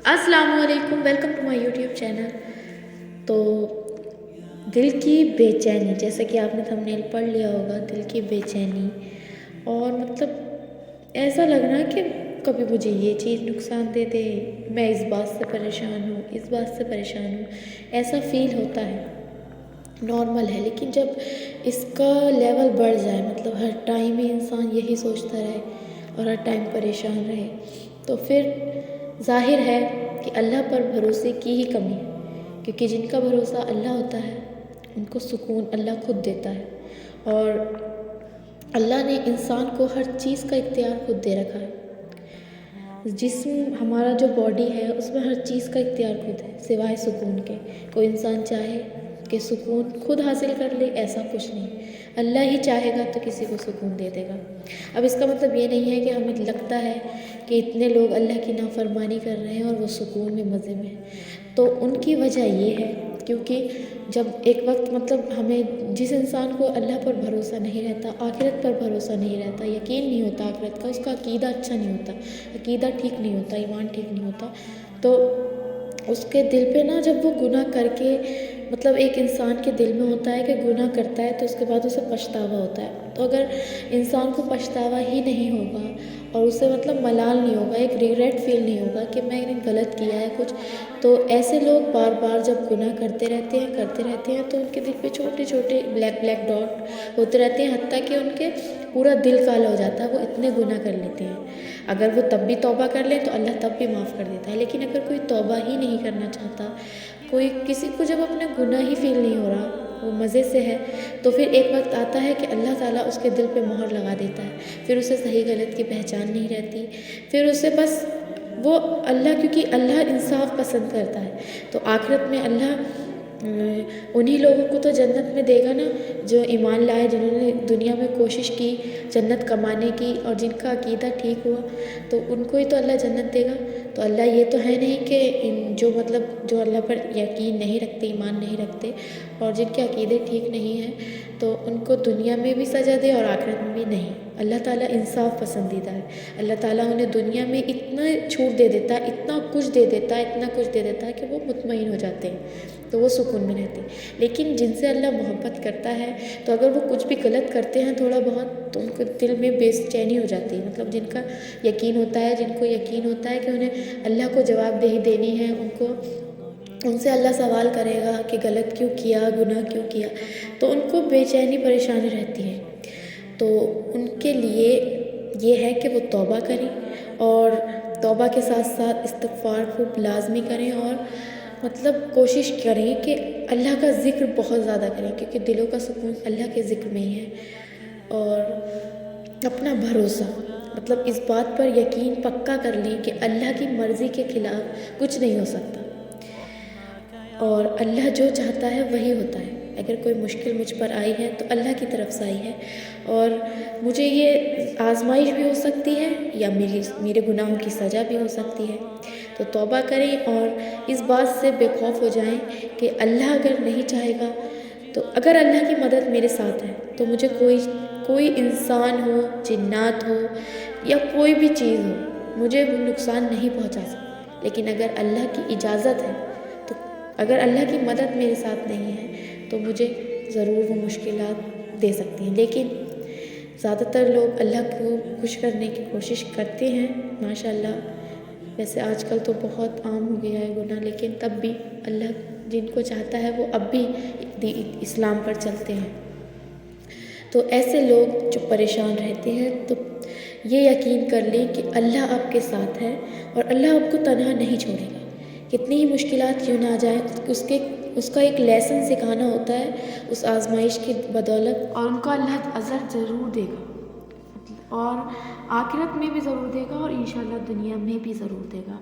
अस्सलाम वालेकुम, welcome to my YouTube channel. तो दिल की बेचैनी, जैसे कि आपने थंबनेल पढ़ लिया होगा, दिल की बेचैनी और मतलब ऐसा लगना कि कभी मुझे ये चीज़ नुकसान दे दे, मैं इस बात से परेशान हूँ, इस बात से परेशान हूँ, ऐसा फ़ील होता है। नॉर्मल है, लेकिन जब इसका लेवल बढ़ जाए, मतलब हर टाइम ही इंसान यही सोचता रहे और हर टाइम परेशान रहे, तो फिर ज़ाहिर है कि अल्लाह पर भरोसे की ही कमी है। क्योंकि जिनका भरोसा अल्लाह होता है उनको सुकून अल्लाह खुद देता है। और अल्लाह ने इंसान को हर चीज़ का इख्तियार खुद दे रखा है। जिस्म हमारा जो बॉडी है उसमें हर चीज़ का इख्तियार खुद है सिवाय सुकून के। कोई इंसान चाहे कि सुकून खुद हासिल कर ले, ऐसा कुछ नहीं। अल्लाह ही चाहेगा तो किसी को सुकून दे देगा। अब इसका मतलब ये नहीं है कि हमें लगता है कि इतने लोग अल्लाह की नाफरमानी कर रहे हैं और वो सुकून में, मज़े में हैं। तो उनकी वजह ये है क्योंकि जब एक वक्त मतलब हमें, जिस इंसान को अल्लाह पर भरोसा नहीं रहता, आखिरत पर भरोसा नहीं रहता, यकीन नहीं होता आखिरत का, उसका अकीदा अच्छा नहीं होता, अकीदा ठीक नहीं होता, ईमान ठीक नहीं होता, तो उसके दिल पे ना, जब वो गुनाह करके, मतलब एक इंसान के दिल में होता है कि गुनाह करता है तो उसके बाद उसे पछतावा होता है। तो अगर इंसान को पछतावा ही नहीं होगा और उसे मतलब मलाल नहीं होगा, एक रिग्रेट फील नहीं होगा कि मैंने गलत किया है कुछ, तो ऐसे लोग बार बार जब गुनाह करते रहते हैं तो उनके दिल पे छोटे छोटे ब्लैक ब्लैक डॉट होते रहते हैं, हत्ता कि उनके पूरा दिल काला हो जाता है, वो इतने गुनाह कर लेते हैं। अगर वो तब भी तौबा कर ले तो अल्लाह तब भी माफ़ कर देता है। लेकिन अगर कोई तौबा ही नहीं करना चाहता, कोई किसी को जब अपना गुनाह ही फील नहीं हो रहा, वो मज़े से है, तो फिर एक वक्त आता है कि अल्लाह ताला उसके दिल पे मोहर लगा देता है। फिर उसे सही गलत की पहचान नहीं रहती, फिर उसे बस वो अल्लाह, क्योंकि अल्लाह इंसाफ पसंद करता है, तो आखिरत में अल्लाह उन्हीं लोगों को तो जन्नत में देगा ना जो ईमान लाए, जिन्होंने दुनिया में कोशिश की जन्नत कमाने की और जिनका अकीदा ठीक हुआ, तो उनको ही तो अल्लाह जन्नत देगा। तो अल्लाह ये तो है नहीं कि जो मतलब जो अल्लाह पर यकीन नहीं रखते, ईमान नहीं रखते और जिनके अकीदे ठीक नहीं हैं, तो उनको दुनिया में भी सज़ा दे और आखिरत में भी नहीं। अल्लाह ताला इंसाफ पसंदीदा है। अल्लाह ताला उन्हें दुनिया में इतना छूट दे देता है, इतना कुछ दे देता है, इतना कुछ दे देता है कि वो मुतमईन हो जाते हैं, तो वो सुकून में रहते हैं। लेकिन जिनसे अल्लाह मोहब्बत करता है, तो अगर वो कुछ भी गलत करते हैं थोड़ा बहुत, तो उनको दिल में बेचैनी हो जाती है। मतलब जिनका यकीन होता है, जिनको यकीन होता है कि उन्हें अल्लाह को जवाबदेही देनी है, उनसे अल्लाह सवाल करेगा कि गलत क्यों किया, गुनाह क्यों किया, तो उनको बेचैनी परेशानी रहती है। तो उनके लिए ये है कि वो तौबा करें और तौबा के साथ साथ इस्तिग़फ़ार खूब लाज़मी करें और मतलब कोशिश करें कि अल्लाह का ज़िक्र बहुत ज़्यादा करें, क्योंकि दिलों का सुकून अल्लाह के ज़िक्र में ही है। और अपना भरोसा, मतलब इस बात पर यकीन पक्का कर लें कि अल्लाह की मर्ज़ी के ख़िलाफ़ कुछ नहीं हो सकता और अल्लाह जो चाहता है वही होता है। अगर कोई मुश्किल मुझ पर आई है तो अल्लाह की तरफ से आई है और मुझे ये आज़माइश भी हो सकती है या मेरे गुनाहों की सज़ा भी हो सकती है। तो तौबा करें और इस बात से बेखौफ हो जाएं कि अल्लाह अगर नहीं चाहेगा, तो अगर अल्लाह की मदद मेरे साथ है तो मुझे कोई इंसान हो, जिन्नात हो या कोई भी चीज़ हो, मुझे वो नुकसान नहीं पहुंचा सकता। लेकिन अगर अल्लाह की इजाज़त है, तो अगर अल्लाह की मदद मेरे साथ नहीं है तो मुझे ज़रूर वो मुश्किलात दे सकती हैं। लेकिन ज़्यादातर लोग अल्लाह को खुश करने की कोशिश करते हैं माशाअल्लाह। वैसे आजकल तो बहुत आम हो गया है गुनाह, लेकिन तब भी अल्लाह जिनको चाहता है वो अब भी इस्लाम पर चलते हैं। तो ऐसे लोग जो परेशान रहते हैं, तो ये यकीन कर लें कि अल्लाह आपके साथ है और अल्लाह आपको तन्हा नहीं छोड़ेगा। कितनी ही मुश्किलात क्यों ना आ जाए, उसका एक लेसन सिखाना होता है उस आज़माइश की बदौलत, और उनको अल्लाह अज़र ज़रूर देगा और आखिरत में भी ज़रूर देगा और इंशाअल्लाह दुनिया में भी ज़रूर देगा।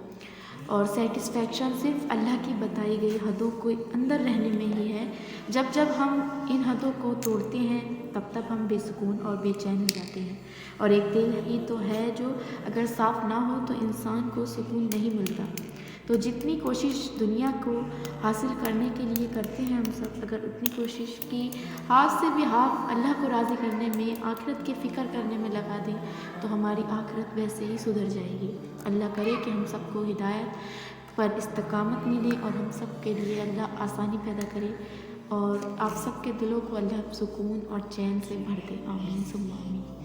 और सेटिस्फेक्शन सिर्फ अल्लाह की बताई गई हदों को अंदर रहने में ही है। जब जब हम इन हदों को तोड़ते हैं तब तब हम बेसुकून और बेचैन हो जाते हैं। और एक दिल ही तो है जो अगर साफ़ ना हो तो इंसान को सुकून नहीं मिलता। तो जितनी कोशिश दुनिया को हासिल करने के लिए करते हैं हम सब, अगर उतनी कोशिश की हाथ से भी हाथ अल्लाह को राज़ी करने में, आखिरत की फ़िक्र करने में लगा दें, तो हमारी आखिरत वैसे ही सुधर जाएगी। अल्लाह करे कि हम सबको हिदायत پر استقامت ملے اور ہم سب کے لیے اللہ آسانی پیدا کرے اور آپ سب کے دلوں کو اللہ سکون اور چین سے بھر دے، آمین ثم آمین۔